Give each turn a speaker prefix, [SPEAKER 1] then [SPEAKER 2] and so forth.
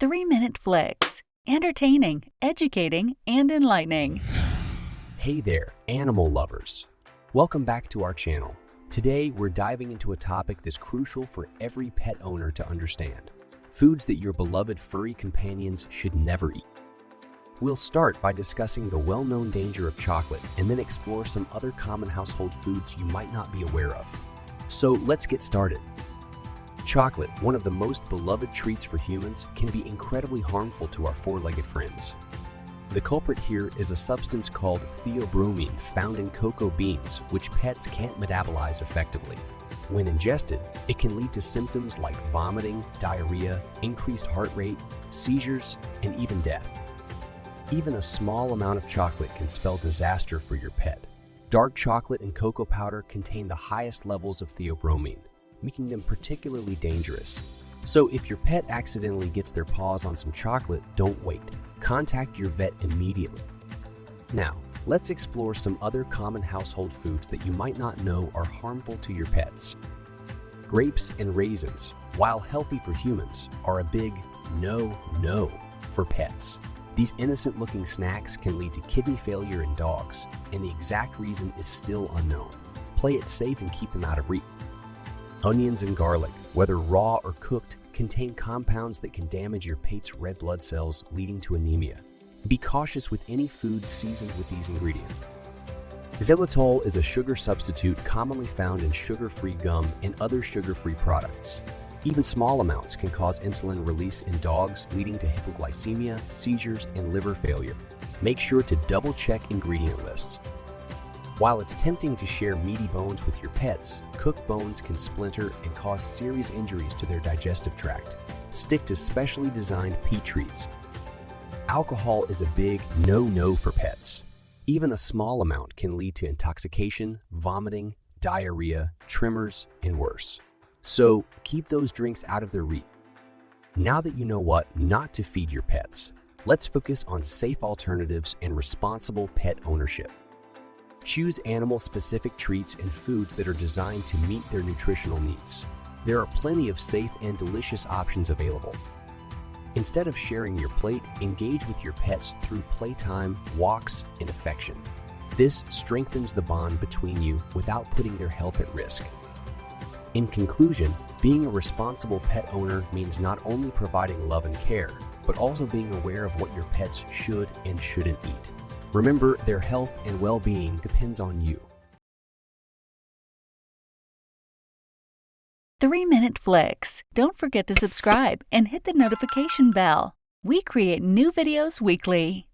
[SPEAKER 1] 3-Minute Flicks. Entertaining, educating, and enlightening.
[SPEAKER 2] Hey there, animal lovers. Welcome back to our channel. Today, we're diving into a topic that's crucial for every pet owner to understand. Foods that your beloved furry companions should never eat. We'll start by discussing the well-known danger of chocolate and then explore some other common household foods you might not be aware of. So let's get started. Chocolate, one of the most beloved treats for humans, can be incredibly harmful to our four-legged friends. The culprit here is a substance called theobromine found in cocoa beans, which pets can't metabolize effectively. When ingested, it can lead to symptoms like vomiting, diarrhea, increased heart rate, seizures, and even death. Even a small amount of chocolate can spell disaster for your pet. Dark chocolate and cocoa powder contain the highest levels of theobromine, making them particularly dangerous. So if your pet accidentally gets their paws on some chocolate, don't wait. Contact your vet immediately. Now, let's explore some other common household foods that you might not know are harmful to your pets. Grapes and raisins, while healthy for humans, are a big no for pets. These innocent-looking snacks can lead to kidney failure in dogs, and the exact reason is still unknown. Play it safe and keep them out of reach. Onions and garlic, whether raw or cooked, contain compounds that can damage your pet's red blood cells, leading to anemia. Be cautious with any food seasoned with these ingredients. Xylitol is a sugar substitute commonly found in sugar-free gum and other sugar-free products. Even small amounts can cause insulin release in dogs, leading to hypoglycemia, seizures, and liver failure. Make sure to double-check ingredient lists. While it's tempting to share meaty bones with your pets, cooked bones can splinter and cause serious injuries to their digestive tract. Stick to specially designed pea treats. Alcohol is a big no for pets. Even a small amount can lead to intoxication, vomiting, diarrhea, tremors, and worse. So keep those drinks out of their reach. Now that you know what not to feed your pets, let's focus on safe alternatives and responsible pet ownership. Choose animal-specific treats and foods that are designed to meet their nutritional needs. There are plenty of safe and delicious options available. Instead of sharing your plate, engage with your pets through playtime, walks, and affection. This strengthens the bond between you without putting their health at risk. In conclusion, being a responsible pet owner means not only providing love and care, but also being aware of what your pets should and shouldn't eat. Remember, their health and well-being depends on you.
[SPEAKER 1] 3-Minute Flicks. Don't forget to subscribe and hit the notification bell. We create new videos weekly.